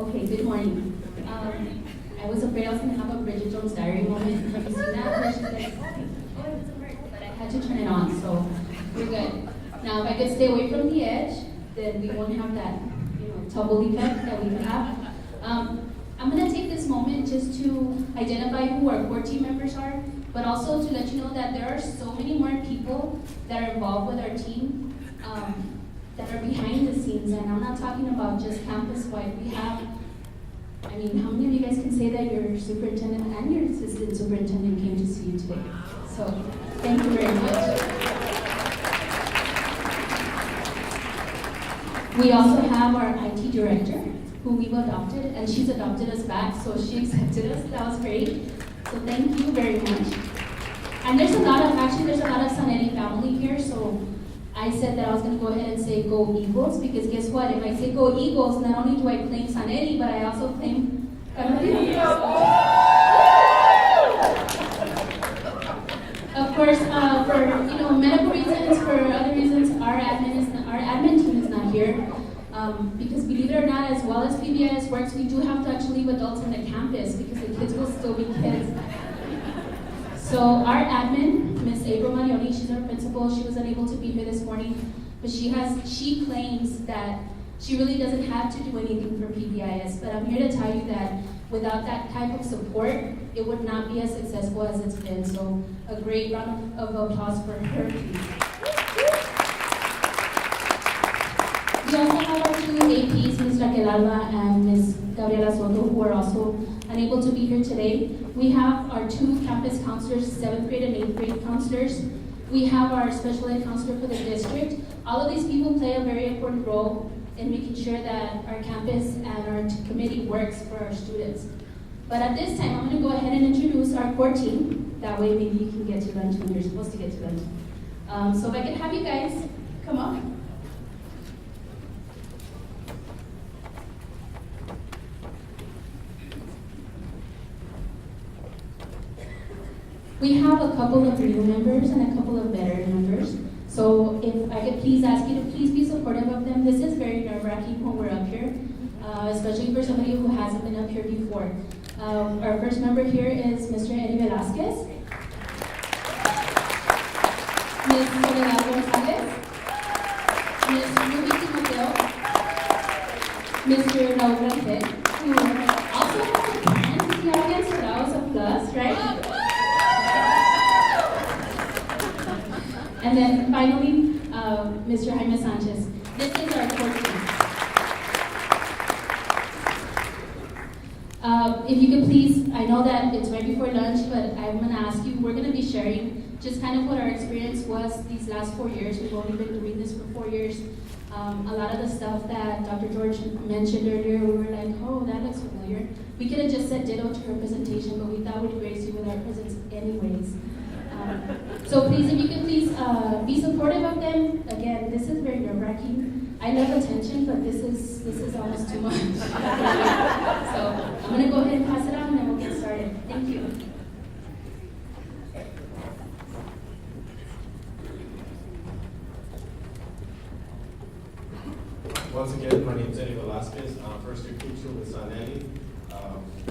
Okay, good morning. I was afraid I was going to have a Bridget Jones' Diary moment. Have you seen that? Where she's like, oh, it doesn't work. But I had to turn it on, so we're good. Now, if I could stay away from the edge, then we won't have that, tumble effect that we have. I'm going to take this moment just to identify who our core team members are, but also to let you know that there are so many more people that are involved with our team that are behind the scenes, and I'm not talking about just campus-wide. We have, how many of you guys can say that your superintendent and your assistant superintendent came to see you today? So, thank you very much. We also have our IT director, who we've adopted, and she's adopted us back, so she accepted us. That was great. So thank you very much. And there's a lot of Sanelli family here, so I said that I was going to go ahead and say go Eagles, because guess what? If I say go Eagles, not only do I claim Sanelli, but I also claim Of course, for medical reasons, for other reasons, our admin team is not here. Because believe it or not, as well as PBIS works, we do have to actually leave adults on the campus because the kids will still be kids. So our admin, Miss April Marioni, she's our principal. She was unable to be here this morning, but she claims that she really doesn't have to do anything for PBIS. But I'm here to tell you that without that type of support, it would not be as successful as it's been. So a great round of applause for her, please. We also have our two APs, Ms. Raquel Alba and Ms. Gabriela Soto, who are also unable to be here today. We have our two campus counselors, 7th grade and 8th grade counselors. We have our special ed counselor for the district. All of these people play a very important role in making sure that our campus and our committee works for our students. But at this time, I'm going to go ahead and introduce our core team. That way maybe you can get to lunch when you're supposed to get to lunch. So if I can have you guys come up. We have a couple of new members and a couple of veteran members. So if I could please ask you to please be supportive of them. This is very nerve-wracking when we're up here, especially for somebody who hasn't been up here before. Our first member here is Mr. Eddie Velasquez, Ms. Soledad Gonzalez, Ms. Ruby Timoteo, Mr. Raul Rangel, who also has a parent in the audience, so that was a plus, right? And then finally, Mr. Jaime Sanchez. This is our core team. If you could please, I know that it's right before lunch, but I'm going to ask you, we're going to be sharing just kind of what our experience was these last 4 years. We've only been doing this for 4 years. A lot of the stuff that Dr. George mentioned earlier, we were like, oh, that looks familiar. We could have just said ditto to her presentation, but we thought we'd grace you with our presence anyways. So please, if you could please be supportive of them. Again, this is very nerve-wracking. I love attention, but this is almost too much. So I'm going to go ahead and pass it on, and then we'll get started. Thank you. Once again, my name is Eddie Velasquez. I'm first year teacher with Sanelli,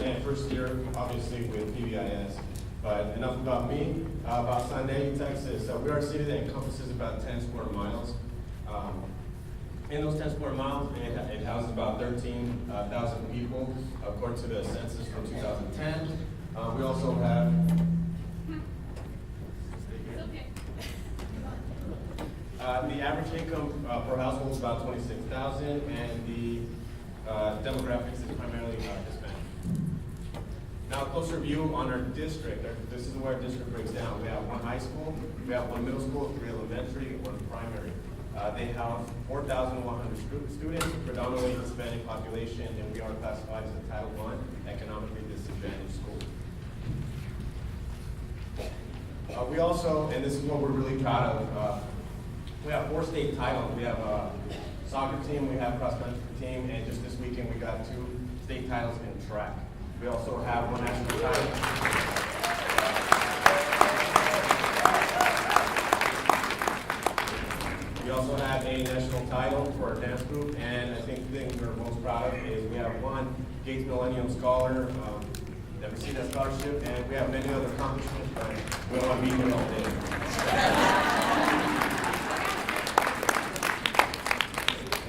and first year, obviously, with PBIS. But enough about me. About Sanelli, Texas. We are a city that encompasses about 10 square miles. In those 10 square miles, it houses about 13,000 people, according to the census from 2010. We also have the average income per household is about $26,000, and the demographics is primarily Hispanic. Now, a closer view on our district. This is where our district breaks down. We have one high school, we have one middle school, 3 elementary, and 1 primary. They have 4,100 students, predominantly Hispanic population, and we are classified as a Title I economically disadvantaged school. We also, and this is what we're really proud of, we have 4 state titles. We have a soccer team, we have cross country team, and just this weekend we got 2 state titles in track. We also have 1 national title. We also have a national title for our dance group, and I think things are most proud of is we have one Gates Millennium Scholar that received that scholarship, and we have many other accomplishments, but we don't want to be here all day.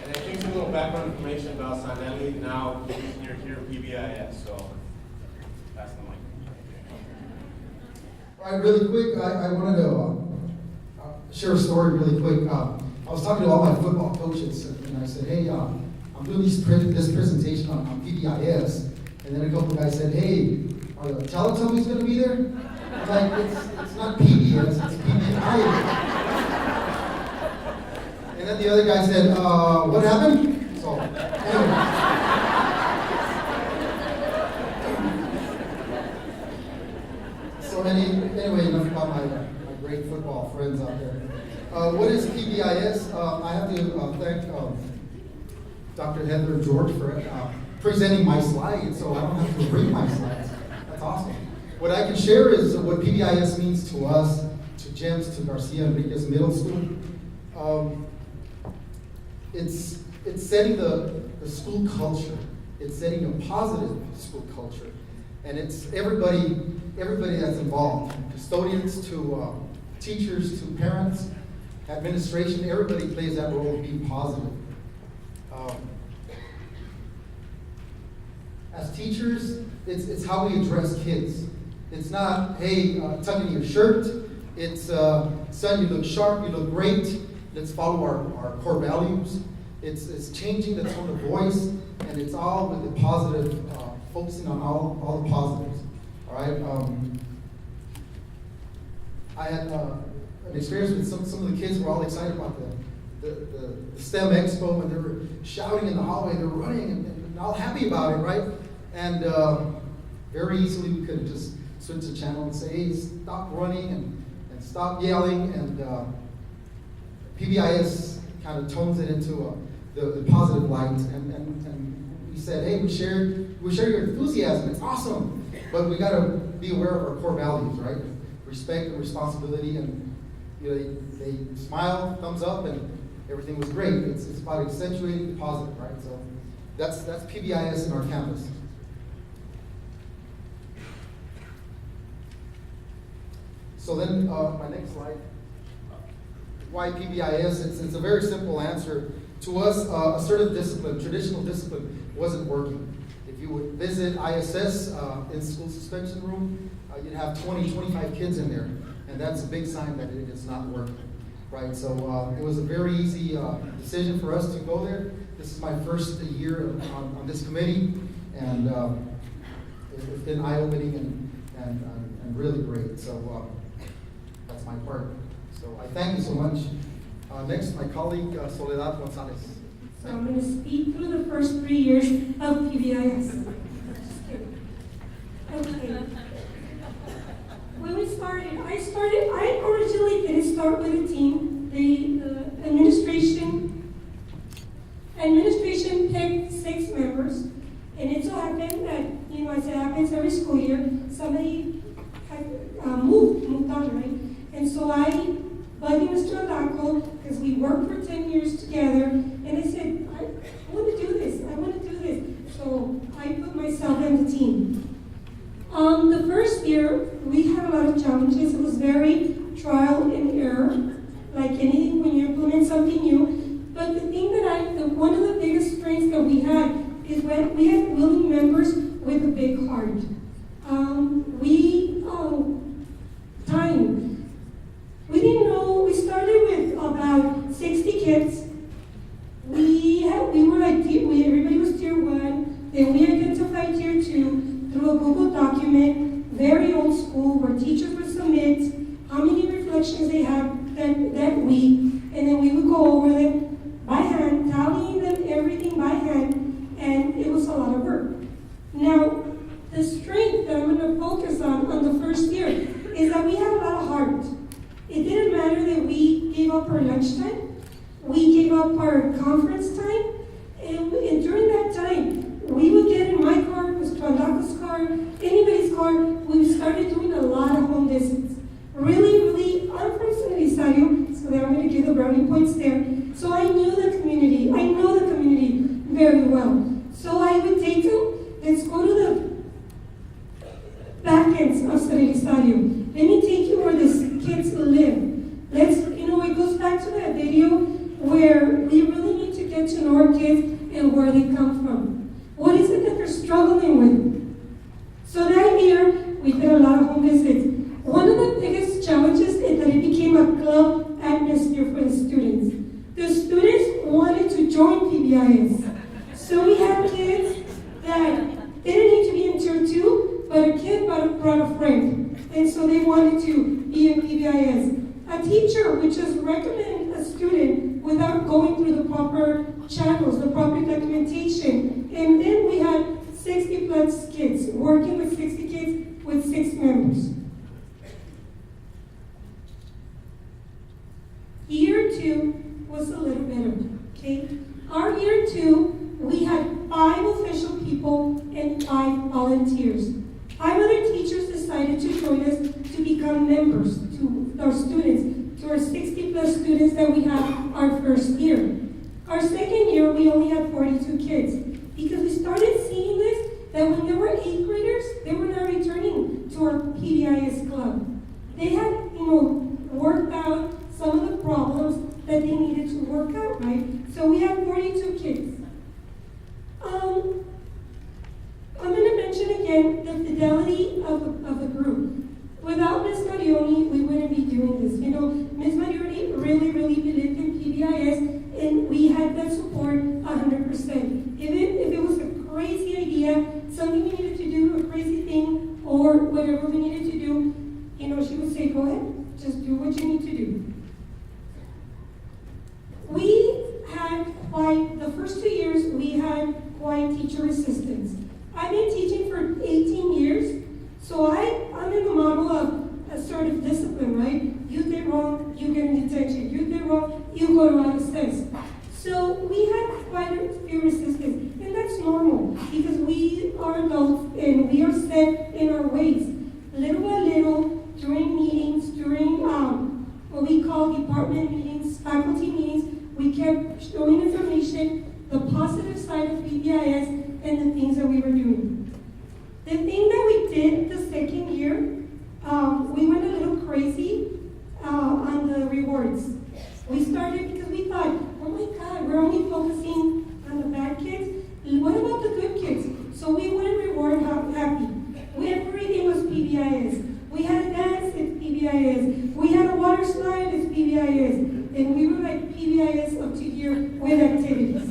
And I think some little background information about Sanelli. Now, you're here at PBIS, so that's the mic. All right, really quick, I wanted to share a story really quick. I was talking to all my football coaches, and I said, hey, I'm doing this presentation on PBIS, and then a couple guys said, hey, are the Teletubbies going to be there? I'm like, it's not PBS, it's PBIS. And then the other guy said, what happened? So, anyway. So anyway, enough about my great football friends out there. What is PBIS? I have to thank Dr. Heather and George for presenting my slides, so I don't have to read my slides. That's awesome. What I can share is what PBIS means to us, to Jim's, to Garcia, Enrique's middle school. It's setting the school culture. It's setting a positive school culture. And it's everybody that's involved, from custodians to teachers to parents, administration, everybody plays that role of being positive. As teachers, it's how we address kids. It's not, hey, tuck in your shirt. It's, son, you look sharp, you look great. Let's follow our core values. It's changing the tone of voice, and it's all with the positive, focusing on all the positives. All right. I had an experience with some of the kids who were all excited about the STEM Expo, and they were shouting in the hallway. They were running and all happy about it, right? And very easily we could just switch the channel and say, hey, stop running and stop yelling. And PBIS kind of tones it into the positive light. And we said, hey, we share your enthusiasm. It's awesome. But we got to be aware of our core values, right? Respect and responsibility. And they smiled, thumbs up, and everything was great. It's about accentuating the positive, right? So that's PBIS in our campus. So then my next slide. Why PBIS? It's a very simple answer. To us, assertive discipline, traditional discipline wasn't working. If you would visit ISS in school suspension room, you'd have 20, 25 kids in there. And that's a big sign that it is not working, right? So it was a very easy decision for us to go there. This is my first year on this committee, and it's been eye-opening and really great. So that's my part. So I thank you so much. Next, my colleague Soledad Gonzalez. So I'm going to speak through the first 3 years of PBIS. Okay. When we started, I originally didn't start with a team. The administration picked 6 members, and it so happened that, as it happens every school year, somebody had moved on, right? And so I bugged Mr. Alaco, because we worked for 10 years together, and I said, I want to do this. So I put myself in the team. The first year, we had a lot of challenges. It was very trial and error, like anything when you implement something new. But the thing one of the biggest strengths that we had is when we had willing members with a big heart. Time. We didn't know, we started with about 60 kids. Everybody was tier 1, then we identified tier 2 through a Google document, very old school, where teachers would submit how many reflections they had that week, and then we would go over them by hand, tallying them everything by hand, and it was a lot of work. Now, the strength that I'm going to focus on the first year is that we had a lot of heart. It didn't matter that we gave up our lunchtime, we gave up our conference time, and during that time, we would get in my car, Mr. Alaco's car, anybody's car. We started doing a lot of home visits. Really, I'm from San Elizario, so I'm going to give the brownie points there. So I know the community very well. well. So I would take them, let's go to the back ends of San Elizario. Let me take you where these kids live. It goes back to that video where we really need to get to know our kids and where they come from. What is it that they're struggling with? So that year, we did a lot of home visits. One of the biggest challenges is that it became a club atmosphere for the students. The students wanted to join PBIS. So we had kids that didn't need to be in tier 2, but a kid brought a friend. And so they wanted to be in PBIS. A teacher would just recommend a student without going through the proper channels, the proper documentation. And then we had 60 plus kids, working with 60 kids with 6 members. Year 2 was a little better, okay? Our year 2, we had 5 official people and 5 volunteers. 5 other teachers decided to join us to become members to our students, to our 60 plus students that we had our first year. Our second year, we only had 42 kids because we started seeing this, that when there were 8th graders, they were not returning to our PBIS club. They had, worked out some of the problems that they needed to work out, right? So we had 42 kids. I'm going to mention again the fidelity of the group. Without Ms. Marioni, we wouldn't be doing this. Ms. Marioni really, really believed in PBIS, and we had that support 100%. Even if it was a crazy idea, something we needed to do, a crazy thing, or whatever we needed to do, she would say, go ahead, just do what you need to do. We had the first 2 years, we had quite teacher resistance. I've been teaching for 18 years, so I'm in the model of assertive discipline, right? You did wrong, you get in detention. You did wrong, you go to unassessed. So we had quite a few resistance, and that's normal because we are adults and we are set in our ways. Little by little, during meetings, during what we call department meetings, faculty meetings, we kept showing information, the positive side of PBIS, and the things that we were doing. The thing that we did the second year, we went a little crazy on the rewards. We started because we thought, oh my God, we're only focusing on the bad kids. What about the good kids? So we went reward happy. Everything was PBIS. We had a dance, it's PBIS. We had a water slide, it's PBIS. And we were like PBIS up to here with activities.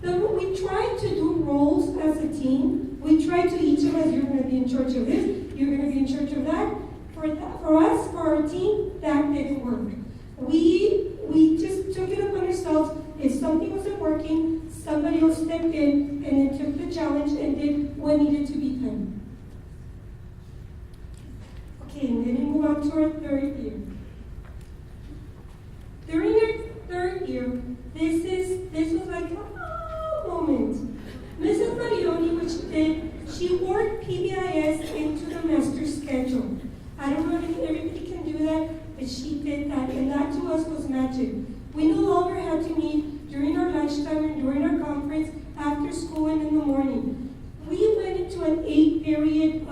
We tried to do roles as a team. We tried to each of us, you're going to be in charge of this, you're going to be in charge of that. For us, for our team, that didn't work. We just took it upon ourselves. If something wasn't working, somebody else stepped in and then took the challenge and did what needed to be done. Okay, and then we move on to our third year. During our third year, this was like a moment. Mrs. Marioni, which she worked PBIS into the master schedule. I don't know if everybody can do that, but she did that, and that to us was magic. We no longer had to meet during our lunchtime and during our conference, after school and in the morning. We went into an 8-period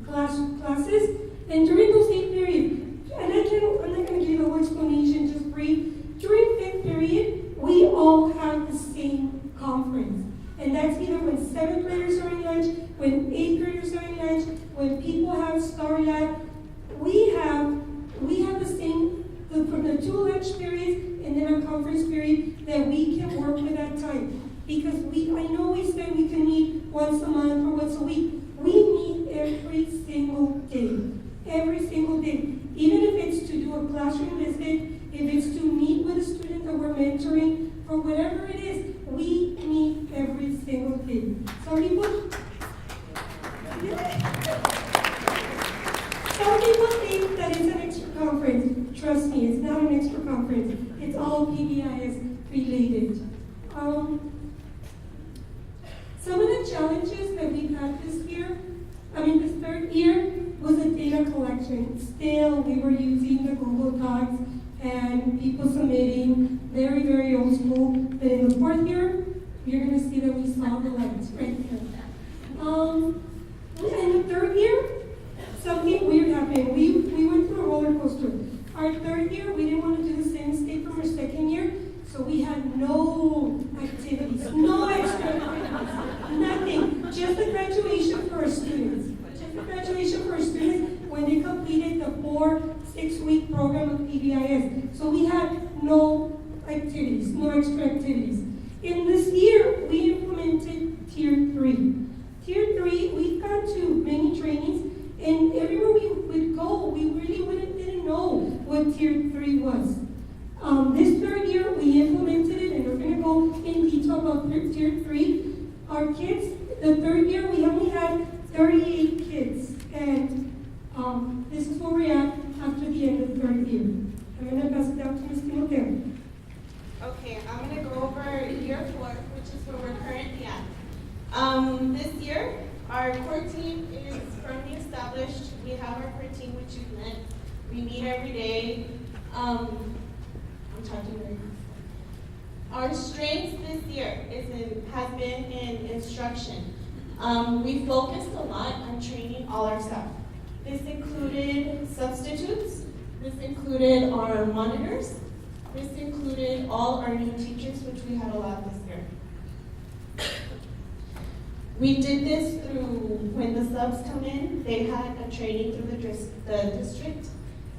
classes, and during those 8 periods, and I'm not going to give you the whole explanation, just brief. During 5th period, we all have the same conference. And that's either when 7th graders are in lunch, when 8th graders are in lunch, when people have Star Lab. We have the same, from the 2 lunch periods and then our conference period, that we can work with that time. Because I know we said we can meet once a month or once a week. We meet every single day. Every single day. Even if it's to do a classroom visit, if it's to meet with a student that we're mentoring, or whatever it is, we meet every single day. Some people think that it's an extra conference. Trust me, it's not an extra conference. It's all PBIS related. Some of the challenges that we've had this third year, was the data collection. Still, we were using the Google Docs and people submitting very, very old school school. But in the 4th year, you're going to see that we saw the lights right there. In the 3rd year, something weird happened. We went through a roller coaster. Our 3rd year, we didn't want to do the same mistake from our 2nd year, so we had no activities, no extra activities, nothing. Just the graduation for our students. Just the graduation for our students when they completed the 4-6-week program of PBIS. So we had no activities, no extra activities. In this year, we implemented Tier 3. Tier 3, we've gone to many trainings, and everywhere we would go, we really didn't know what Tier 3 was. This 3rd year, we implemented it, and we're going to go in detail about Tier 3. Our kids, the 3rd year, we only had 38 kids, and this is where we're at after the end of the 3rd year. I'm going to pass it down to Ms. Timoteo. Okay, I'm going to go over year 4, which is where we're currently at. This year, our core team is firmly established. We have our core team, which you've met. We meet every day. I'm talking very fast. Our strength this year has been in instruction. We focused a lot on training all our staff. This included substitutes. This included our monitors. This included all our new teachers, which we had a lot this year. We did this through, when the subs come in, they had a training through the district.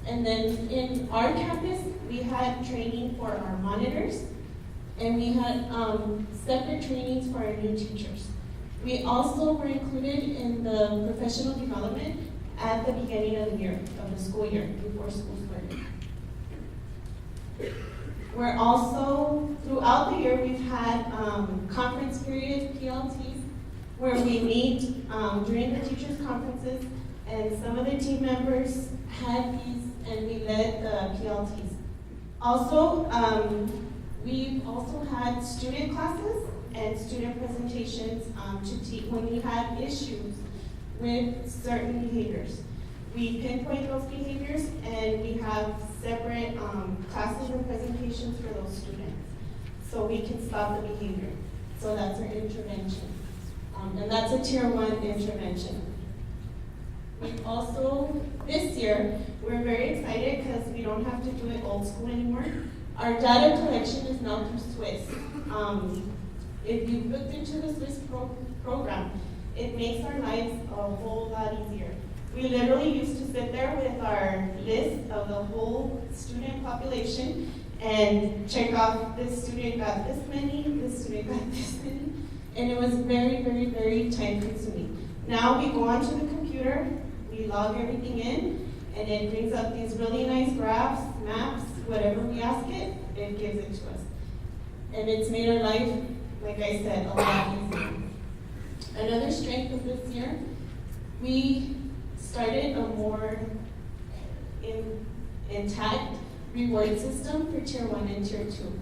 And then in our campus, we had training for our monitors, and we had separate trainings for our new teachers. We also were included in the professional development at the beginning of the year, of the school year, before school started. We're also, throughout the year, we've had conference periods, PLTs, where we meet during the teachers' conferences, and some of the team members had these, and we led the PLTs. Also, we've also had student classes and student presentations to teach when we had issues with certain behaviors. We pinpoint those behaviors, and we have separate classes and presentations for those students, so we can stop the behavior. So that's our intervention. And that's a Tier 1 intervention. We also, this year, we're very excited because we don't have to do it old school anymore. Our data collection is now through Swiss. If you've looked into the Swiss program, it makes our lives a whole lot easier. We literally used to sit there with our list of the whole student population and check off this student got this many, this student got this many. And it was very, very, very time consuming. Now we go onto the computer, we log everything in, and it brings up these really nice graphs, maps, whatever we ask it, it gives it to us. And it's made our life, like I said, a lot easier. Another strength of this year, we started a more intact reward system for Tier 1 and Tier 2.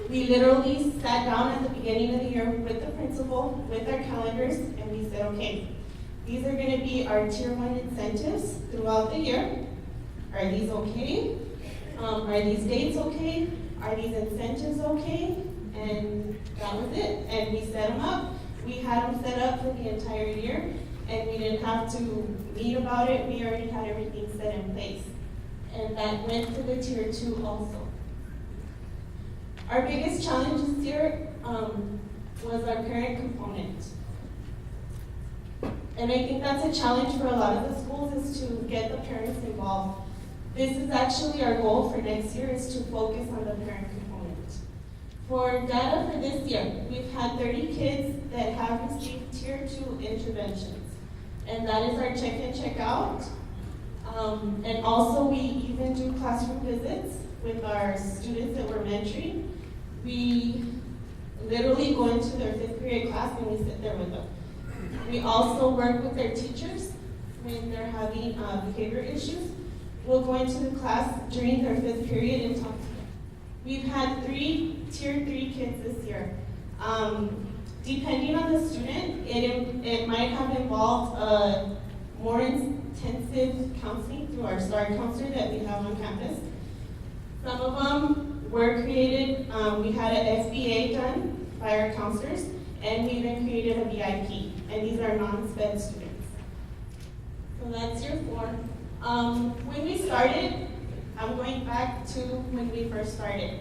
We literally sat down at the beginning of the year with the principal, with our calendars, and we said, okay, these are going to be our Tier 1 incentives throughout the year. Are these okay? Are these dates okay? Are these incentives okay? And that was it. And we set them up. We had them set up for the entire year, and we didn't have to meet about it. We already had everything set in place. And that went to the Tier 2 also. Our biggest challenge this year was our parent component. And I think that's a challenge for a lot of the schools, is to get the parents involved. This is actually our goal for next year, is to focus on the parent component. For data for this year, we've had 30 kids that have received Tier 2 interventions. And that is our check-in, check-out. And also we even do classroom visits with our students that we're mentoring. We literally go into their 5th period class and we sit there with them. We also work with their teachers when they're having behavior issues. We'll go into the class during their 5th period and talk to them. We've had 3 Tier 3 kids this year. Depending on the student, it might have involved more intensive counseling through our STAR counselor that we have on campus. Some of them were created. We had an SBA done by our counselors, and we even created a VIP, and these are non-SPED students. So that's your 4. When we started, I'm going back to when we first started.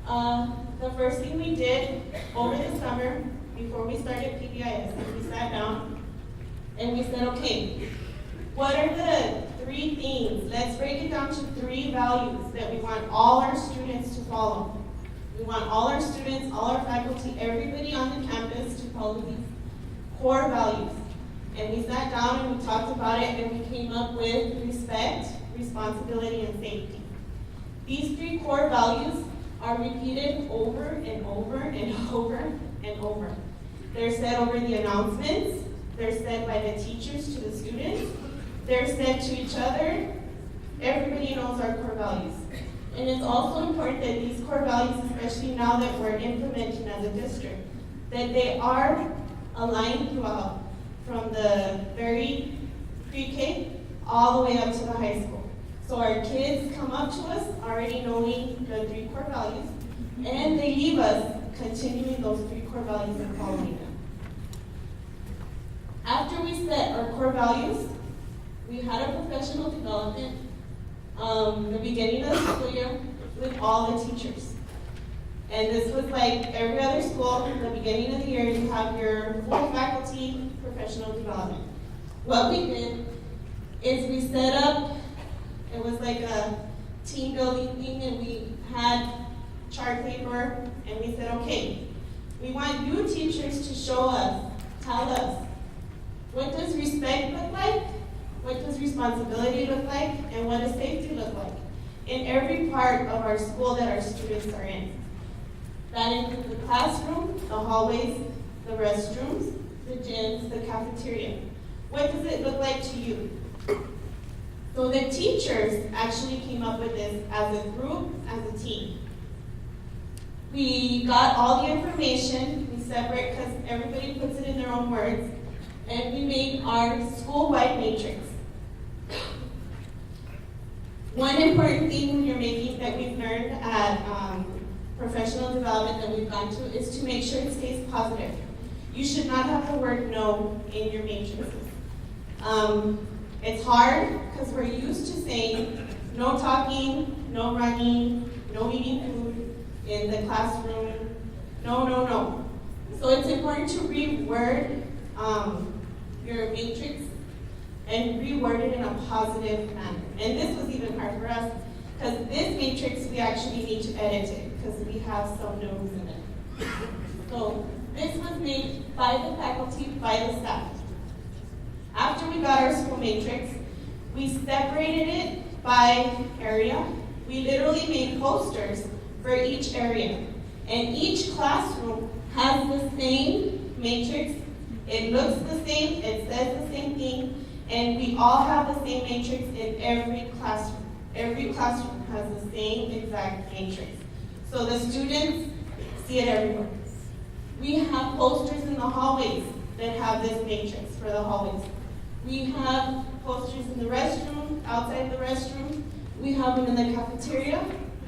The first thing we did over the summer, before we started PBIS, is we sat down and we said, okay, what are the 3 things? Let's break it down to 3 values that we want all our students to follow. We want all our students, all our faculty, everybody on the campus to follow these core values. And we sat down and we talked about it, and we came up with respect, responsibility, and safety. These 3 core values are repeated over and over and over and over. They're said over the announcements, they're said by the teachers to the students, they're said to each other. Everybody knows our core values. And it's also important that these core values, especially now that we're implementing as a district, that they are aligned throughout, from the very pre-K all the way up to the high school. So our kids come up to us already knowing the 3 core values, and they leave us continuing those 3 core values and following them. After we set our core values, we had a professional development the beginning of the school year with all the teachers. And this was like every other school, at the beginning of the year, you have your full faculty professional development. What we did is we set up, it was like a team building thing, and we had chart paper, and we said, okay, we want you teachers to show us, tell us, what does respect look like? What does responsibility look like? And what does safety look like? In every part of our school that our students are in. That includes the classroom, the hallways, the restrooms, the gyms, the cafeteria. What does it look like to you? So the teachers actually came up with this as a group, as a team. We got all the information, we separate, because everybody puts it in their own words, and we made our school-wide matrix. One important thing when you're making that we've learned at professional development that we've gone to is to make sure it stays positive. You should not have the word no in your matrices. It's hard because we're used to saying no talking, no running, no eating food in the classroom, no. So it's important to reword your matrix and reword it in a positive manner. And this was even hard for us because this matrix we actually need to edit it because we have some no's in it. So this was made by the faculty, by the staff. After we got our school matrix, we separated it by area. We literally made posters for each area. And each classroom has the same matrix. It looks the same, it says the same thing, and we all have the same matrix in every classroom. Every classroom has the same exact matrix. So the students see it everywhere. We have posters in the hallways that have this matrix for the hallways. We have posters in the restroom, outside the restroom. We have them in the cafeteria,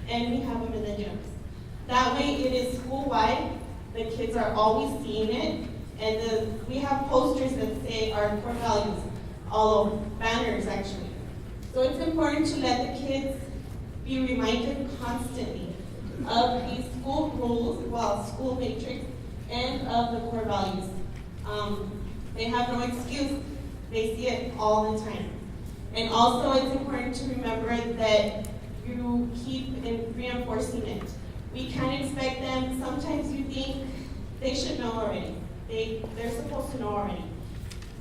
and we have them in the gyms. That way it is school-wide. The kids are always seeing it. And we have posters that say our core values all over, banners actually. So it's important to let the kids be reminded constantly of these school rules, school matrix, and of the core values. They have no excuse. They see it all the time. And also it's important to remember that you keep reinforcing it. We can't expect them, sometimes you think they should know already. They're supposed to know already.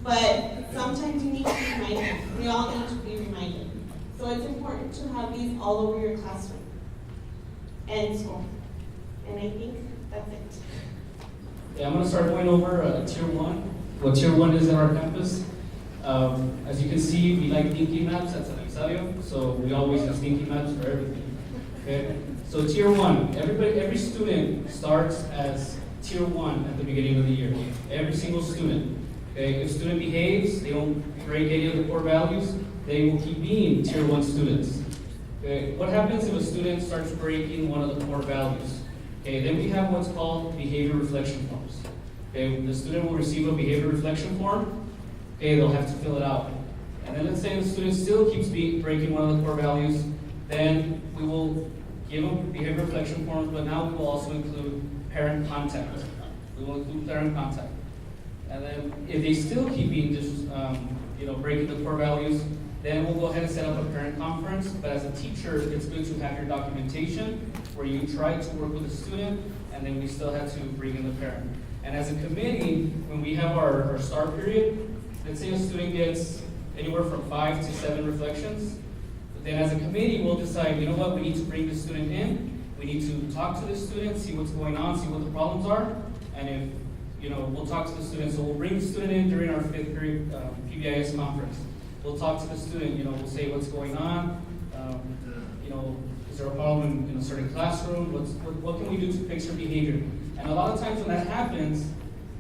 But sometimes you need to be reminded. We all need to be reminded. So it's important to have these all over your classroom and school. And I think that's it. Yeah, I'm going to start going over Tier 1, what Tier 1 is at our campus. As you can see, we like thinking maps at San Aniceto, so we always use thinking maps for everything. Okay? So Tier 1, every student starts as Tier 1 at the beginning of the year. Every single student. Okay? If a student behaves, they don't break any of the core values, they will keep being Tier 1 students. Okay, what happens if a student starts breaking one of the core values? Okay, then we have what's called behavior reflection forms. Okay, the student will receive a behavior reflection form. Okay, they'll have to fill it out. And then let's say the student still keeps breaking one of the core values, then we will give them behavior reflection forms, but now we will also include parent contact. We will include parent contact. And then if they still keep being breaking the core values, then we'll go ahead and set up a parent conference. But as a teacher, it's good to have your documentation where you try to work with the student, and then we still have to bring in the parent. And as a committee, when we have our STAR period, let's say a student gets anywhere from 5 to 7 reflections. But then as a committee, we'll decide, you know what, we need to bring the student in. We need to talk to the student, see what's going on, see what the problems are. And if, we'll talk to the student. So we'll bring the student in during our 5th period PBIS conference. We'll talk to the student, we'll say what's going on. Is there a problem in a certain classroom? What can we do to fix your behavior? And a lot of times when that happens,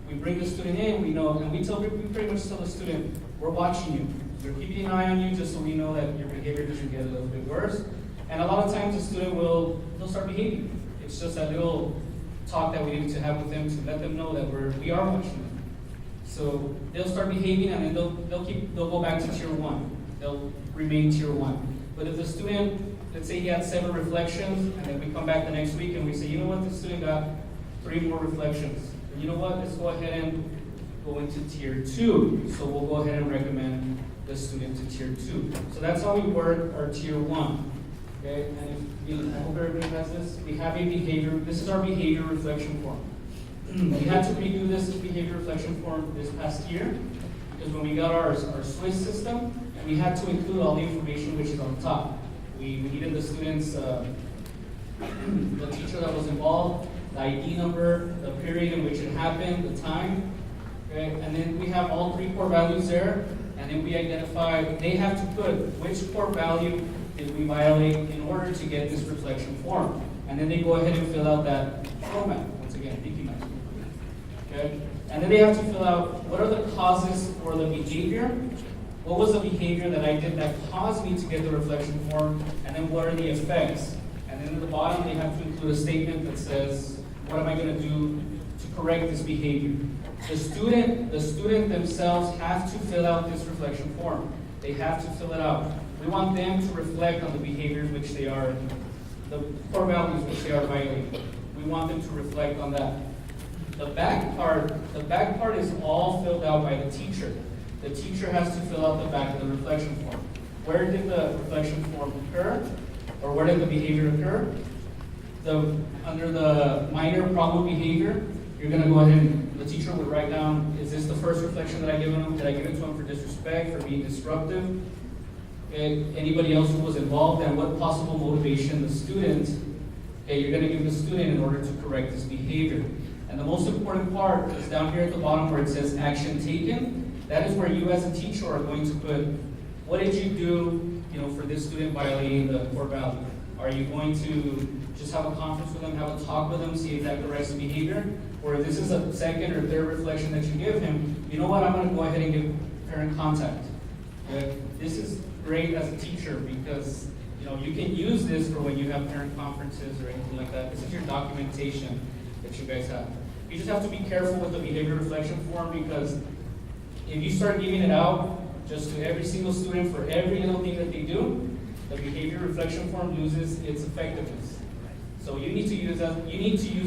we bring the student in, we pretty much tell the student, we're watching you. We're keeping an eye on you just so we know that your behavior doesn't get a little bit worse. And a lot of times the student they'll start behaving. It's just that little talk that we need to have with them to let them know that we are watching them. So they'll start behaving, and then they'll go back to tier 1. They'll remain tier 1. But if the student, let's say he had 7 reflections, and then we come back the next week and we say, you know what, the student got 3 more reflections. And you know what, let's go ahead and go into tier 2. So we'll go ahead and recommend the student to tier 2. So that's how we work our tier 1. Okay, and I hope everybody has this. We have a this is our behavior reflection form. We had to redo this behavior reflection form this past year because when we got our Swiss system, we had to include all the information which is on top. We needed the students, the teacher that was involved, the ID number, the period in which it happened, the time, okay? And then we have all 3 core values there, and then we identify, they have to put which core value did we violate in order to get this reflection form. And then they go ahead and fill out that format, once again, thinking math. Okay? And then they have to fill out what are the causes for the behavior, what was the behavior that I did that caused me to get the reflection form, and then what are the effects. And then at the bottom they have to include a statement that says, what am I going to do to correct this behavior? The student themselves have to fill out this reflection form. They have to fill it out. We want them to reflect on the behaviors which they are, the core values which they are violating. We want them to reflect on that. The back part is all filled out by the teacher. The teacher has to fill out the back of the reflection form. Where did the reflection form occur? Or where did the behavior occur? Under the minor problem behavior, you're going to go ahead and the teacher would write down, is this the first reflection that I give him? Did I give it to him for disrespect, for being disruptive? Anybody else who was involved, and what possible motivation the student, you're going to give the student in order to correct this behavior. And the most important part is down here at the bottom where it says action taken. That is where you as a teacher are going to put, what did you do, for this student violating the core value? Are you going to just have a conference with them, have a talk with them, see if that corrects the behavior? Or if this is a second or third reflection that you give him, you know what, I'm going to go ahead and give parent contact. Okay? This is great as a teacher because you can use this for when you have parent conferences or anything like that. This is your documentation that you guys have. You just have to be careful with the behavior reflection form because if you start giving it out just to every single student for every little thing that they do, the behavior reflection form loses its effectiveness. So you need to use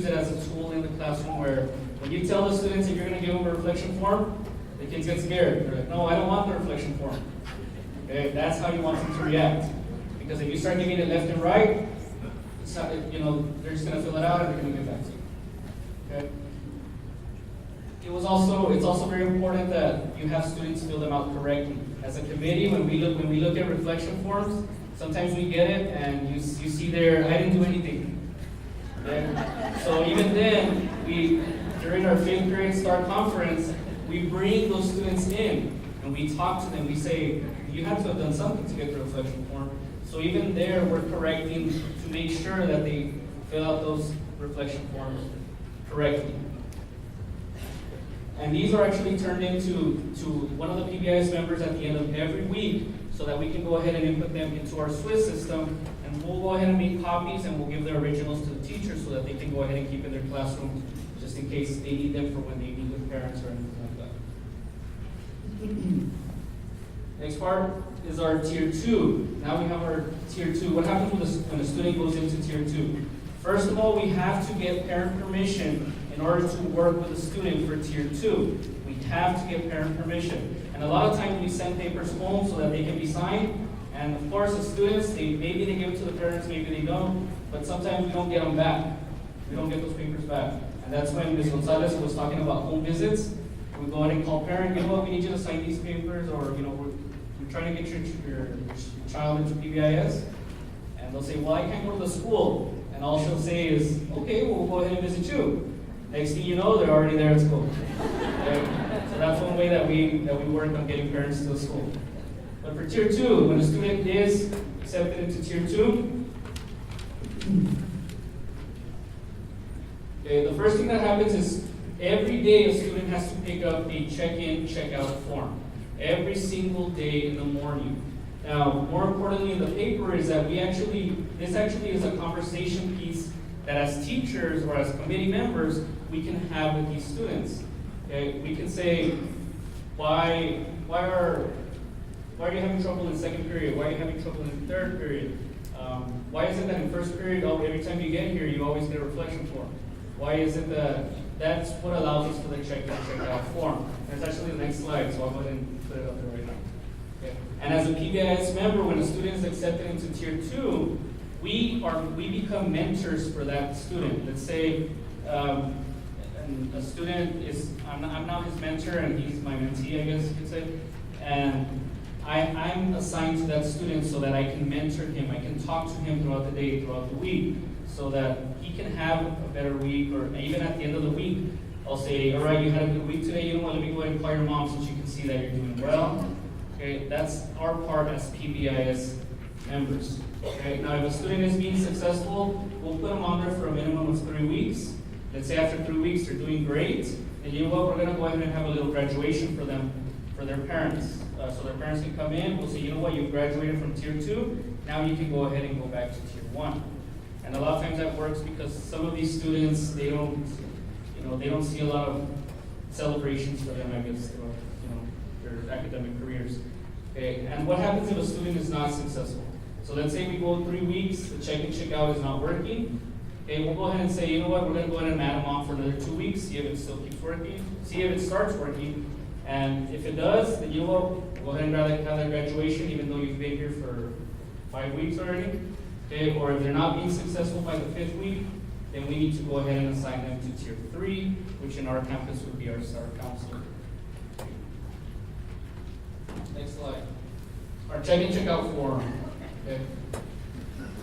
it as a tool in the classroom where when you tell the students that you're going to give them a reflection form, the kids get scared. They're like, no, I don't want the reflection form. Okay, that's how you want them to react. Because if you start giving it left and right, it's not, they're just going to fill it out and they're going to get back to you. Okay. It's also very important that you have students fill them out correctly. As a committee, when we look at reflection forms, sometimes we get it and you see there, I didn't do anything. Okay? So even then, during our 5th grade STAR conference, we bring those students in and we talk to them. We say, you have to have done something to get the reflection form. So even there, we're correcting to make sure that they fill out those reflection forms correctly. And these are actually turned into one of the PBIS members at the end of every week so that we can go ahead and input them into our Swiss system, and we'll go ahead and make copies and we'll give the originals to the teachers so that they can go ahead and keep in their classroom just in case they need them for when they meet with parents or anything like that. Next part is our tier 2. Now we have our tier 2. What happens when a student goes into tier 2? First of all, we have to get parent permission in order to work with a student for tier 2. We have to get parent permission. And a lot of times we send papers home so that they can be signed. And of course, the students, maybe they give it to the parents, maybe they don't. But sometimes we don't get them back. We don't get those papers back. And that's when Ms. Gonzalez was talking about home visits. We go ahead and call parent, you know what, we need you to sign these papers, or we're trying to get your child into PBIS. And they'll say, well, I can't go to the school. And all she'll say is, okay, we'll go ahead and visit you. Next thing you know, they're already there at school. Okay? So that's one way that we work on getting parents to the school. But for tier 2, when a student is accepted into tier 2, okay, the first thing that happens is every day a student has to pick up a check-in, check-out form. Every single day in the morning. Now, more importantly in the paper is that this actually is a conversation piece that as teachers or as committee members, we can have with these students. Okay? We can say, why are you having trouble in second period? Why are you having trouble in third period? Why is it that in first period, every time you get here, you always get a reflection form? Why is it that's what allows us for the check-in, check-out form? And it's actually the next slide, so I'll go ahead and put it up there right now. Okay. And as a PBIS member, when a student is accepted into tier 2, we become mentors for that student. Let's say and a student is, I'm now his mentor and he's my mentee, I guess you could say. And I'm assigned to that student so that I can mentor him. I can talk to him throughout the day, throughout the week, so that he can have a better week, or even at the end of the week, I'll say, all right, you had a good week today, you know what, let me go ahead and call your mom so she can see that you're doing well. Okay, that's our part as PBIS members. Okay, now if a student is being successful, we'll put them on there for a minimum of 3 weeks. Let's say after 3 weeks they're doing great, and you know what, we're gonna go ahead and have a little graduation for them, for their parents. So their parents can come in, we'll say, you know what, you've graduated from tier 2, now you can go ahead and go back to tier 1. And a lot of times that works because some of these students, they don't see a lot of celebrations for them, I guess, throughout, their academic careers. Okay, and what happens if a student is not successful? So let's say we go 3 weeks, the check-in, check-out is not working. Okay, we'll go ahead and say, you know what, we're going to go ahead and add them on for another 2 weeks, see if it still keeps working, see if it starts working, and if it does, then you know what, we'll go ahead and have that graduation, even though you've been here for 5 weeks already. Okay, or if they're not being successful by the 5th week, then we need to go ahead and assign them to tier 3, which in our campus would be our STAR counselor. Next slide. Our check-in, check-out form. Okay.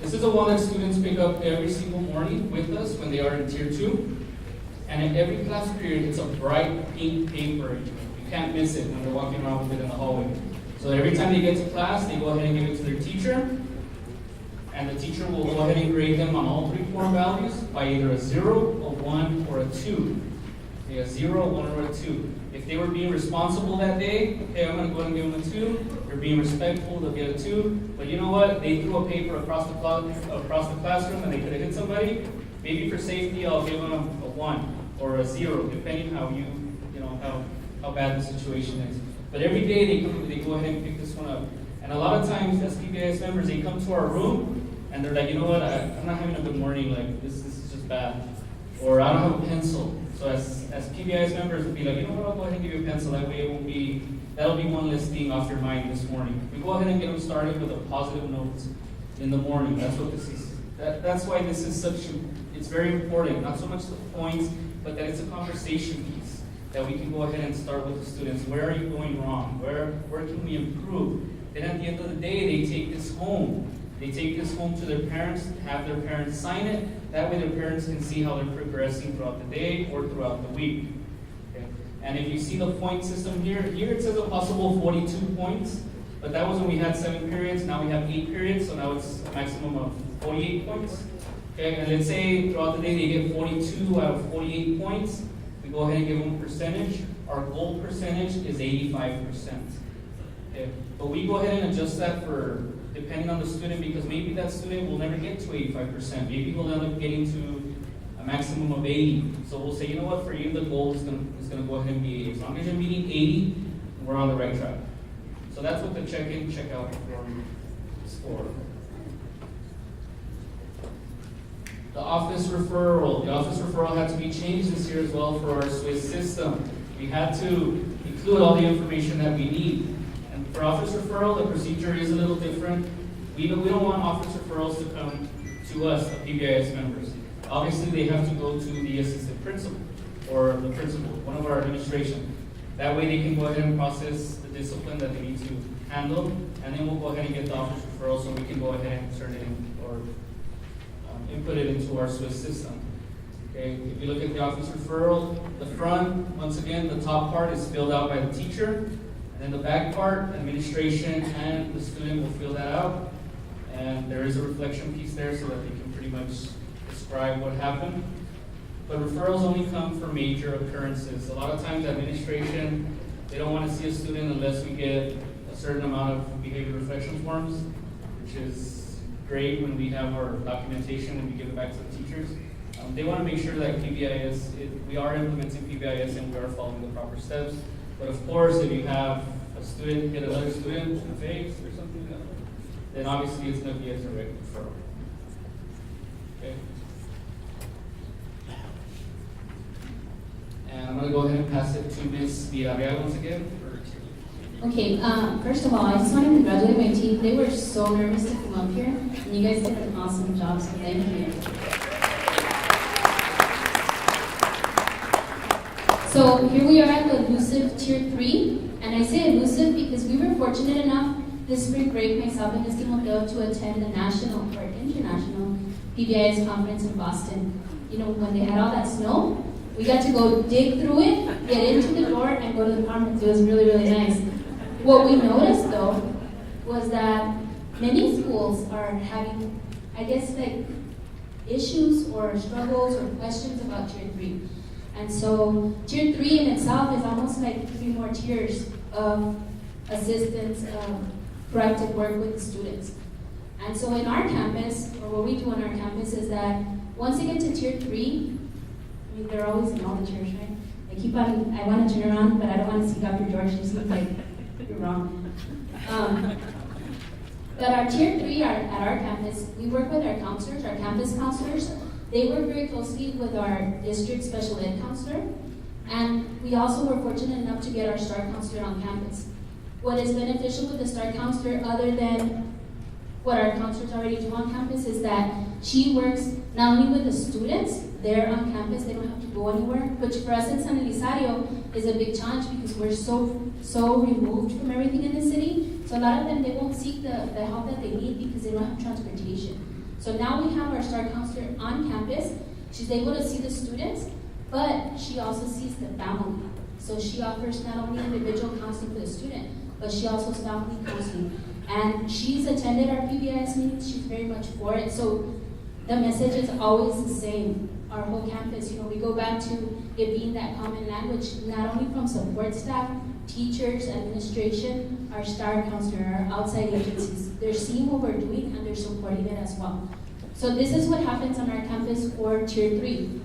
This is the one that students pick up every single morning with us when they are in tier 2. And in every class period, it's a bright pink paper. You can't miss it when they're walking around with it in the hallway. So every time they get to class, they go ahead and give it to their teacher. And the teacher will go ahead and grade them on all 3 core values by either a 0, a 1, or a 2. Okay, a 0, a 1, or a 2. If they were being responsible that day, okay, I'm going to go ahead and give them a 2. They're being respectful, they'll get a 2. But you know what? They threw a paper across the classroom and they could have hit somebody. Maybe for safety, I'll give them a 1 or a 0, depending how bad the situation is. But every day they go ahead and pick this one up. And a lot of times, as PBIS members, they come to our room and they're like, you know what, I'm not having a good morning, like this is just bad. Or I don't have a pencil. So as PBIS members, we'll be like, you know what, I'll go ahead and give you a pencil, that way that'll be one less thing off your mind this morning. We go ahead and get them started with a positive note in the morning. That's what this is. That's why this is it's very important, not so much the points, but that it's a conversation piece that we can go ahead and start with the students. Where are you going wrong? Where can we improve? Then at the end of the day, they take this home. They take this home to their parents, have their parents sign it. That way their parents can see how they're progressing throughout the day or throughout the week. Okay? And if you see the point system here it says a possible 42 points, but that was when we had 7 periods. Now we have 8 periods, so now it's a maximum of 48 points. Okay, and let's say throughout the day they get 42 out of 48 points. We go ahead and give them a percentage. Our goal percentage is 85%. Okay. But we go ahead and adjust that for, depending on the student, because maybe that student will never get to 85%. Maybe we'll end up getting to a maximum of 80. So we'll say, you know what, for you the goal is gonna go ahead and be 80. As long as you're meeting 80, we're on the right track. So that's what the check-in, check-out form is for. The office referral. The office referral had to be changed this year as well for our Swiss system. We had to include all the information that we need. And for office referral, the procedure is a little different. We don't want office referrals to come to us, the PBIS members. Obviously, they have to go to the assistant principal or the principal, one of our administration. That way they can go ahead and process the discipline that they need to handle, and then we'll go ahead and get the office referral so we can go ahead and turn it in or input it into our Swiss system. Okay, if you look at the office referral, the front, once again, the top part is filled out by the teacher, and then the back part, administration and the student will fill that out, and there is a reflection piece there so that they can pretty much describe what happened. But referrals only come for major occurrences. A lot of times administration, they don't want to see a student unless we get a certain amount of behavior reflection forms, which is great when we have our documentation and we give it back to the teachers. They want to make sure that PBIS, we are implementing PBIS and we are following the proper steps. But of course, if you have a student hit another student in the face or something like that, then obviously it's going to be a direct referral. Okay. And I'm going to go ahead and pass it to Ms. Villarreal once again. Okay, first of all, I just want to congratulate my team. They were so nervous to come up here, and you guys did an awesome job, so thank you. So here we are at the elusive Tier 3, and I say elusive because we were fortunate enough this spring break, myself and Ms. Timoteo, to attend the national or international PBIS conference in Boston. You know, when they had all that snow, we got to go dig through it, get into the door, and go to the conference. It was really, really nice. What we noticed, though, was that many schools are having, I guess, like, issues or struggles or questions about Tier 3. And so Tier 3 in itself is almost like 3 more tiers of assistance, corrective work with the students. And so in our campus, or what we do on our campus, is that once they get to Tier 3, I mean, they're always in all the tiers, right? I want to turn around, but I don't want to see Dr. George. She seems like you're wrong. But our Tier 3 at our campus, we work with our counselors, our campus counselors. They work very closely with our district special ed counselor. And we also were fortunate enough to get our STAR counselor on campus. What is beneficial with the STAR counselor, other than what our counselors already do on campus, is that she works not only with the students there on campus, they don't have to go anywhere, which for us in San Elizario is a big challenge because we're so removed from everything in the city. So a lot of them, they won't seek the help that they need because they don't have transportation. So now we have our STAR counselor on campus. She's able to see the students, but she also sees the family. So she offers not only individual counseling for the student, but she also does family counseling. And she's attended our PBIS meetings. She's very much for it. So the message is always the same. Our whole campus, we go back to it being that common language, not only from support staff, teachers, administration, our STAR counselor, our outside agencies. They're seeing what we're doing and they're supporting it as well. So this is what happens on our campus for Tier 3.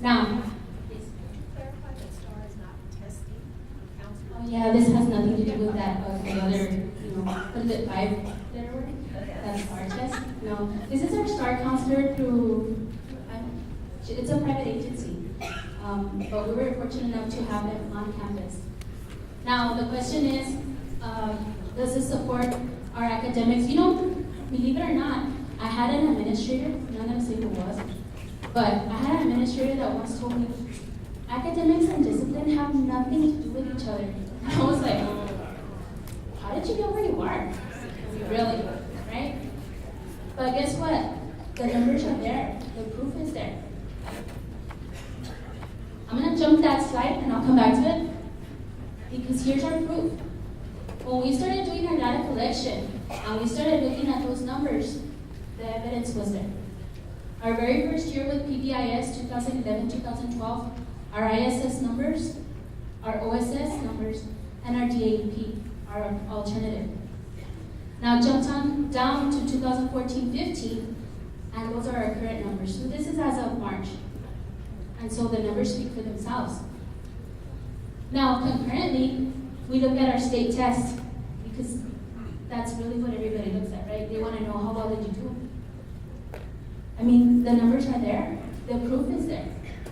Now, Clarify that STAR is not testing counseling. oh yeah, this has nothing to do with that, the other, what is it, 5-letter word? That's STAR test. No, this is our STAR counselor through, it's a private agency. But we were fortunate enough to have them on campus. Now, the question is, does this support our academics? Believe it or not, I had an administrator, I'm not going to say who it was, but I had an administrator that once told me, academics and discipline have nothing to do with each other. And I was like, how did you get where you are? I mean, really, right? But guess what? The numbers are there. The proof is there. I'm going to jump that slide and I'll come back to it because here's our proof. When we started doing our data collection and we started looking at those numbers, the evidence was there. Our very first year with PBIS, 2011-2012, our ISS numbers our OSS numbers, and our DAEP, our alternative. Now jump on down to 2014-15, and those are our current numbers. So this is as of March. And so the numbers speak for themselves. Now concurrently, we look at our state test, because that's really what everybody looks at, right? They want to know how well did you do. I mean, the numbers are there. The proof is there.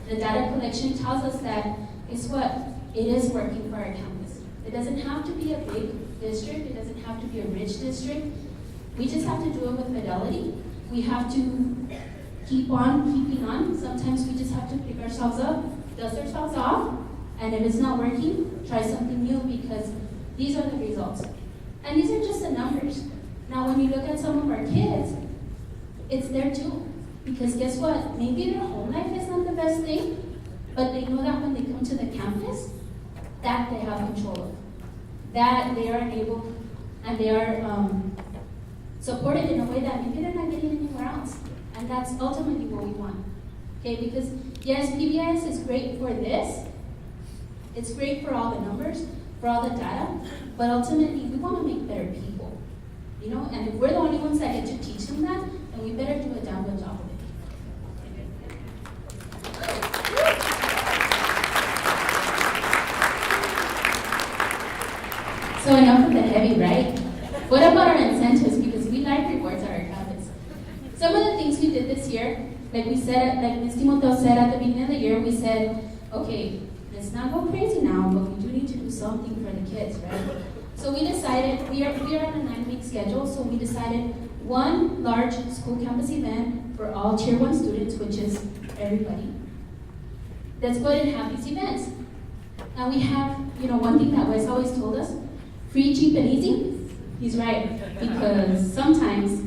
The data collection tells us that, guess what? It is working for our campus. It doesn't have to be a big district. It doesn't have to be a rich district. We just have to do it with fidelity. We have to keep on keeping on. Sometimes we just have to pick ourselves up, dust ourselves off, and if it's not working, try something new, because these are the results. And these are just the numbers. Now when you look at some of our kids, it's there too. Because guess what? Maybe their home life is not the best thing, but they know that when they come to the campus, that they have control of. That they are enabled and they are supported in a way that maybe they're not getting anywhere else. And that's ultimately what we want. Okay, because yes, PBIS is great for this. It's great for all the numbers, for all the data, but ultimately we want to make better people. You know, and if we're the only ones that get to teach them that, then we better do a damn good job of it. So enough of the heavy, right? What about our incentives? Because we like rewards at our campus. Some of the things we did this year, like we said, like Ms. Timoteo said at the beginning of the year, we said, okay, let's not go crazy now, but we do need to do something for the kids, right? So we decided, we are on a 9-week schedule, so we decided one large school campus event for all Tier 1 students, which is everybody. Let's go ahead and have these events. Now we have, you know, one thing that Wes always told us, free, cheap, and easy. He's right, because sometimes,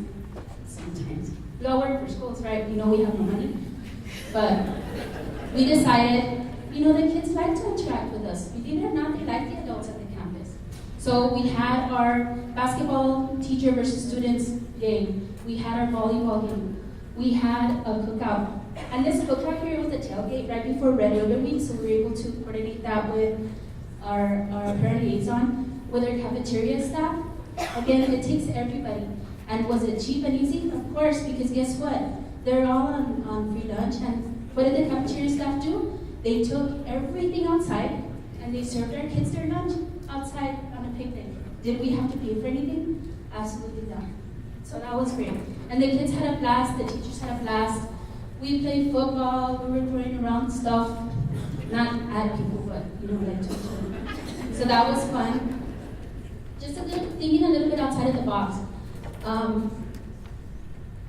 we all work for schools, right? We know we have no money. But we decided, you know, the kids like to interact with us. Believe it or not, they like the adults at the campus. So we had our basketball teacher versus students game. We had our volleyball game. We had a cookout. And this cookout here was a tailgate right before Red Ribbon Week, so we were able to coordinate that with our parent liaison, with our cafeteria staff. Again, it takes everybody. And was it cheap and easy? Of course, because guess what? They're all on free lunch, and what did the cafeteria staff do? They took everything outside, and they served our kids their lunch outside on a picnic. Did we have to pay for anything? Absolutely not. So that was great. And the kids had a blast, the teachers had a blast. We played football, we were throwing around stuff, not at people, but you know, like to each other. So that was fun. Just thinking a little bit outside of the box.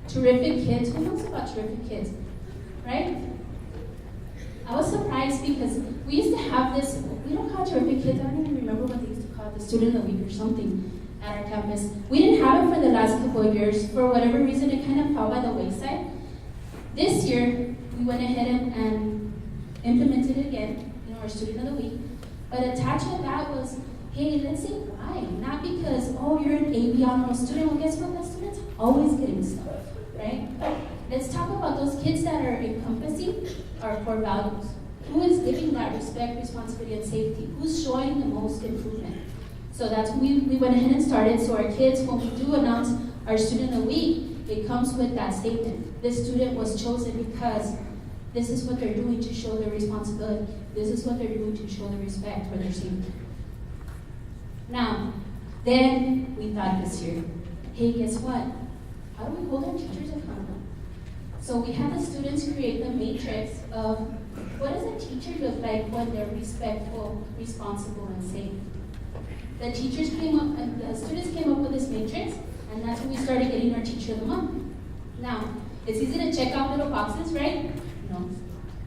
Terrific kids, who knows about terrific kids, right? I was surprised because we used to have this, we don't call terrific kids, I don't even remember what they used to call it, the student of the week or something at our campus. We didn't have it for the last couple of years. For whatever reason, it kind of fell by the wayside. This year, we went ahead and implemented it again, you know, our student of the week. But attached to that was, hey, let's say why. Not because, oh, you're an AB honor student. Well, guess what? That student's always getting stuff, right? Let's talk about those kids that are encompassing our core values. Who is giving that respect, responsibility, and safety? Who's showing the most improvement? So that's what we went ahead and started. So our kids, when we do announce our student of the week, it comes with that statement. This student was chosen because this is what they're doing to show their responsibility. This is what they're doing to show their respect for their safety. Now, then we thought this year, hey, guess what? How do we hold our teachers accountable? So we had the students create the matrix of what does a teacher look like when they're respectful, responsible, and safe. The teachers came up, and the students came up with this matrix, and that's when we started getting our teacher of the month. Now, it's easy to check off little boxes, right? No.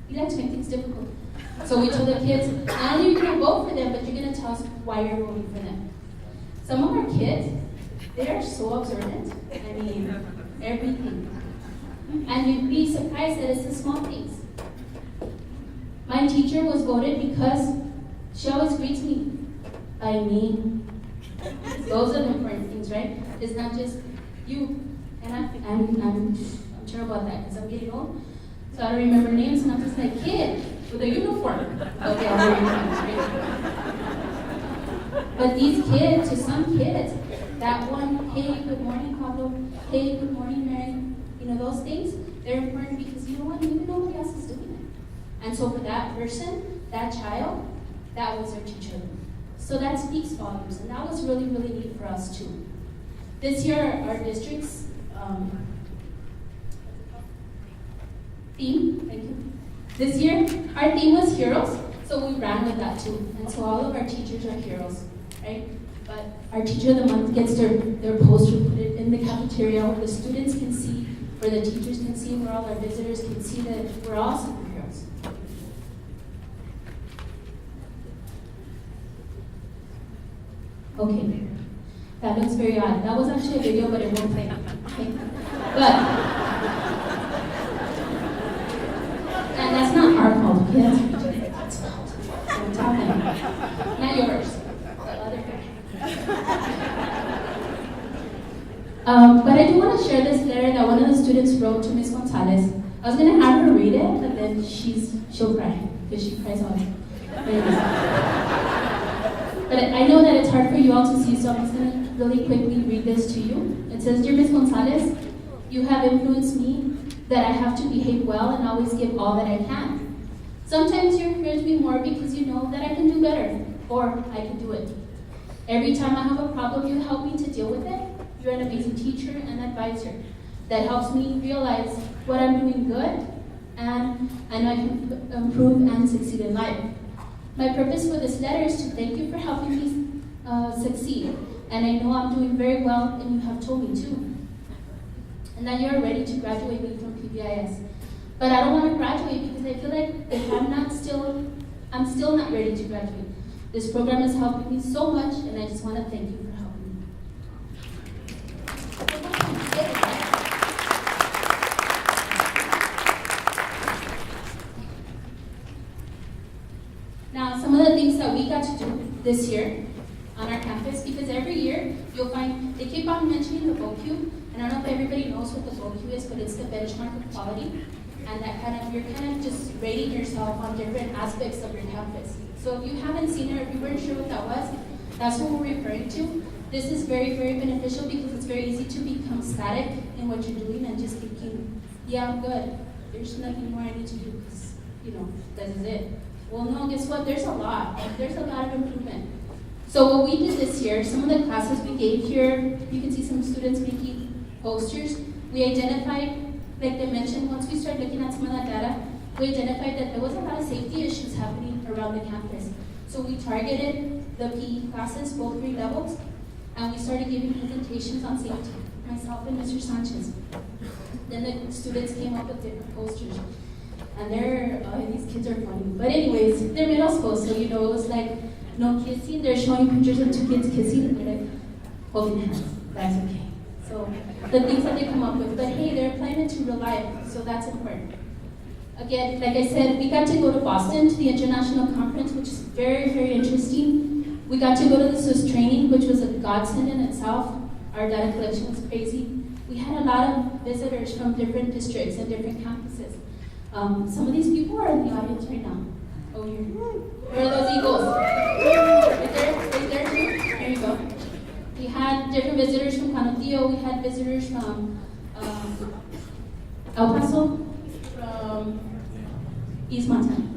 We like to make things difficult. So we told the kids, not only are you going to vote for them, but you're going to tell us why you're voting for them. Some of our kids, they are so observant. I mean, everything. And you'd be surprised that it's the small things. My teacher was voted because she always greets me by name. Those are the important things, right? It's not just you. And I'm terrible at that because I'm getting old. So I don't remember names, and I'm just like, kid, with a uniform. But they are very nice, right? But these kids, to some kids, that one, hey, good morning, Pablo, hey, good morning, Mary, you know, those things, they're important because you know what, maybe nobody else is doing it. And so for that person, that child, that was their teacher. So that speaks volumes, and that was really, really neat for us too. This year, our district's theme, thank you. This year, our theme was heroes, so we ran with that too. And so all of our teachers are heroes, right? But our teacher of the month gets their poster, put it in the cafeteria where the students can see, where the teachers can see, where all our visitors can see that we're all superheroes. Okay, that looks very odd. That was actually a video, but it won't play. Okay, but and that's not our fault. Okay, that's fault. So I'm talking, not yours, but other people. But I do want to share this letter that one of the students wrote to Miss Gonzalez. I was gonna have her read it, but then she'll cry because she cries all day. But I know that it's hard for you all to see, so I'm just going to really quickly read this to you. It says, Dear Ms. Gonzalez, you have influenced me that I have to behave well and always give all that I can. Sometimes you encourage me more because you know that I can do better, or I can do it. Every time I have a problem, you help me to deal with it. You're an amazing teacher and advisor that helps me realize what I'm doing good, and I know I can improve and succeed in life. My purpose for this letter is to thank you for helping me succeed. And I know I'm doing very well, and you have told me too. And that you're ready to graduate me from PBIS. But I don't want to graduate because I feel like if I'm still not ready to graduate. This program is helping me so much, and I just want to thank you for helping me. Now, some of the things that we got to do this year on our campus, because every year you'll find, they keep on mentioning the VOQ, and I don't know if everybody knows what the VOQ is, but it's the benchmark of quality, and that you're kind of just rating yourself on different aspects of your campus. So if you haven't seen it, or if you weren't sure what that was, that's what we're referring to. This is very, very beneficial because it's very easy to become static in what you're doing and just thinking, yeah, I'm good. There's nothing more I need to do because, this is it. Well, no, guess what? There's a lot. There's a lot of improvement. So what we did this year, some of the classes we gave here, you can see some students making posters. We identified, like they mentioned, once we started looking at some of that data, we identified that there was a lot of safety issues happening around the campus. So we targeted the PE classes, both grade levels, and we started giving presentations on safety, myself and Mr. Sanchez. Then the students came up with different posters. And these kids are funny. But anyways, they're middle school, so it was like, no kissing. They're showing pictures of two kids kissing, and they're like, holding hands. That's okay. So the things that they come up with. But hey, they're applying it to real life, so that's important. Again, like I said, we got to go to Boston to the international conference, which is very, very interesting. We got to go to the SUS training, which was a godsend in itself. Our data collection was crazy. We had a lot of visitors from different districts and different campuses. Some of these people are in the audience right now. Oh, here. Where are those eagles? Right there too? There you go. We had different visitors from Canutillo. We had visitors from El Paso, from East Montana.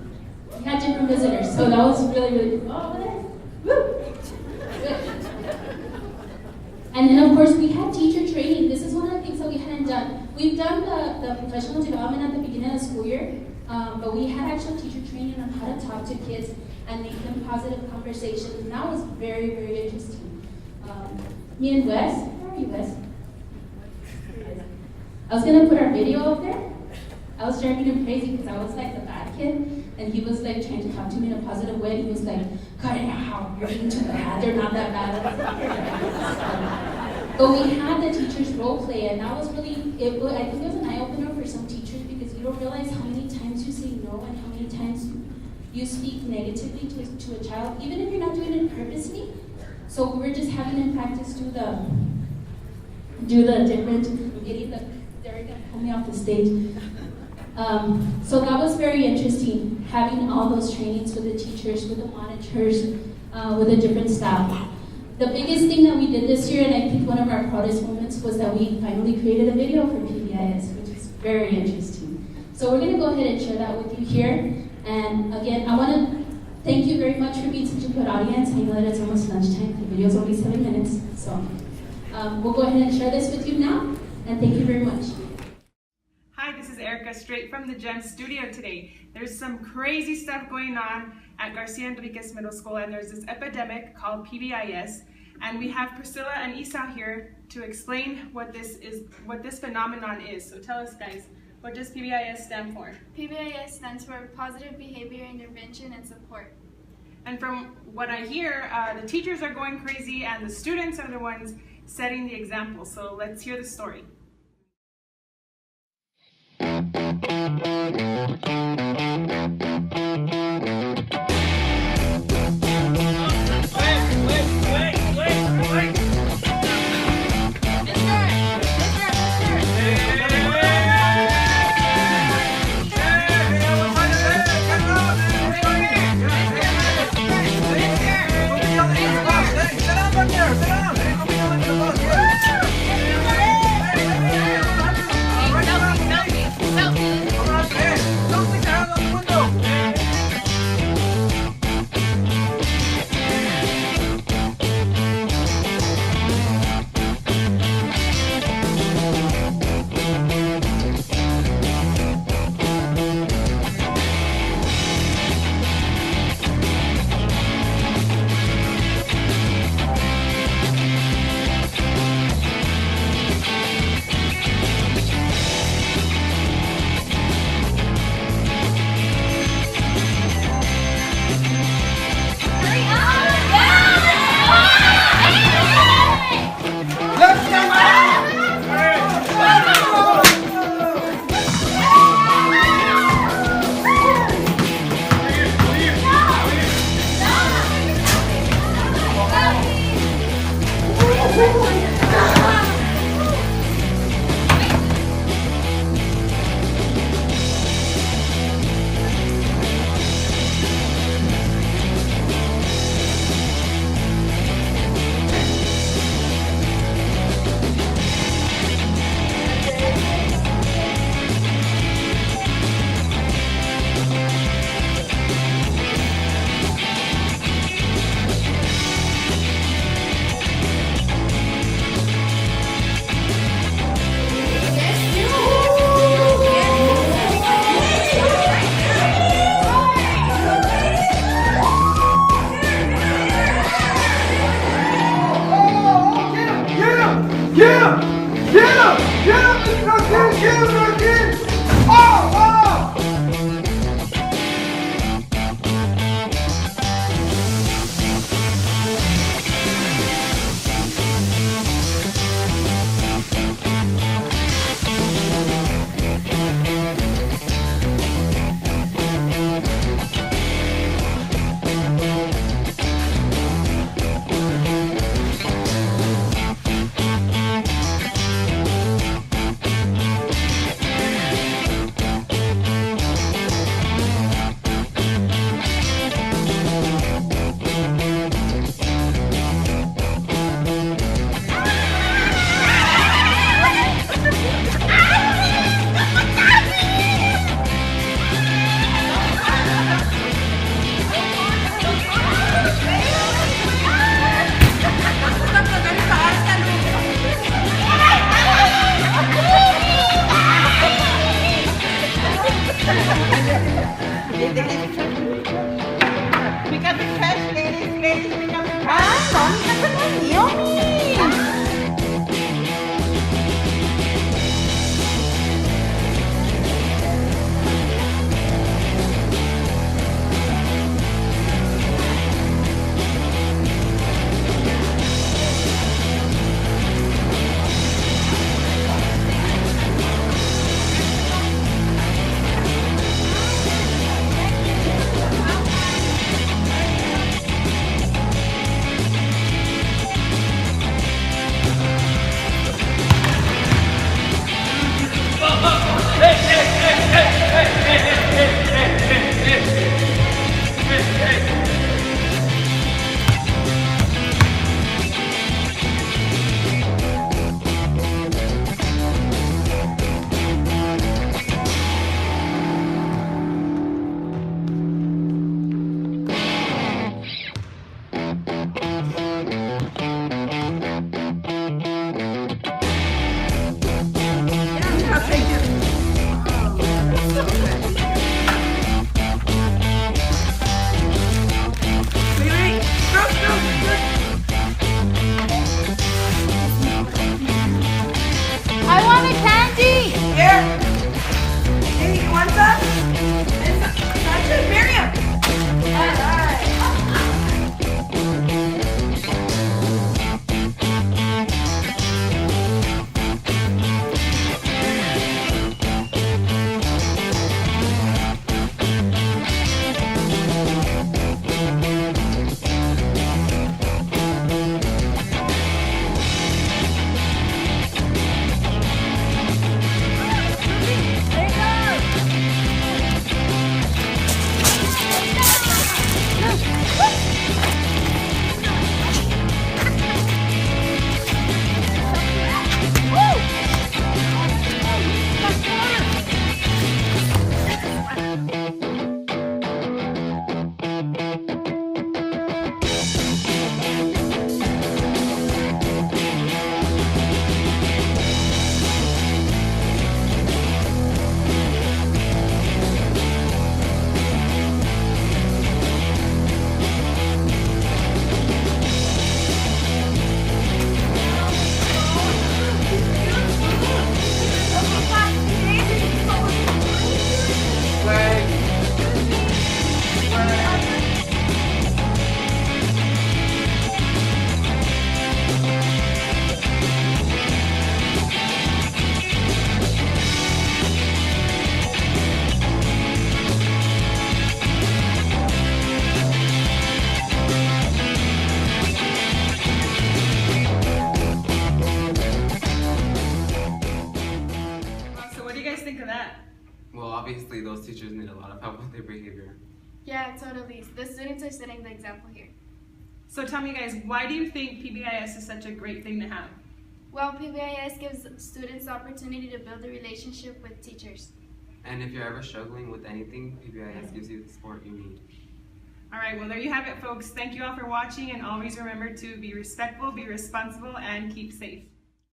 We had different visitors, so that was really, really good. Oh, over there. Woo! Good. And then, of course, we had teacher training. This is one of the things that we hadn't done. We've done the professional development at the beginning of the school year, but we had actual teacher training on how to talk to kids and make them positive conversations, and that was very, very interesting. Me and Wes, where are you, Wes? I was gonna put our video up there. I was driving him crazy because I was like the bad kid, and he was like trying to talk to me in a positive way. He was like, cut it out, you're being too bad, they're not that bad. But we had the teachers role play, and that was really, I think it was an eye-opener for some teachers because you don't realize how many times you say no and how many times you speak negatively to a child, even if you're not doing it purposely. So we were just having them practice do the different, they're gonna pull me off the stage. So that was very interesting. having all those trainings with the teachers, with the monitors, with the different staff. The biggest thing that we did this year, and I think one of our proudest moments, was that we finally created a video for PBIS, which is very interesting. So we're going to go ahead and share that with you here. And again, I want to thank you very much for being such a good audience. I know that it's almost lunchtime. The video's only 7 minutes. So we'll go ahead and share this with you now. And thank you very much. Hi, this is Erica, straight from the GEM studio today. There's some crazy stuff going on at Garcia Enrique's Middle School, and there's this epidemic called PBIS. And we have Priscilla and Isa here to explain what this phenomenon is. So tell us, guys, what does PBIS stand for? PBIS stands for Positive Behavior Intervention and Support. And from what I hear, the teachers are going crazy and the students are the ones setting the example. So let's hear the story. Well, obviously those teachers need a lot of help with their behavior. Yeah, totally. The students are setting the example here. So tell me guys, why do you think PBIS is such a great thing to have? Well, PBIS gives students the opportunity to build a relationship with teachers. And if you're ever struggling with anything, PBIS gives you the support you need. All right, well there you have it folks. Thank you all for watching, and always remember to be respectful, be responsible, and keep safe.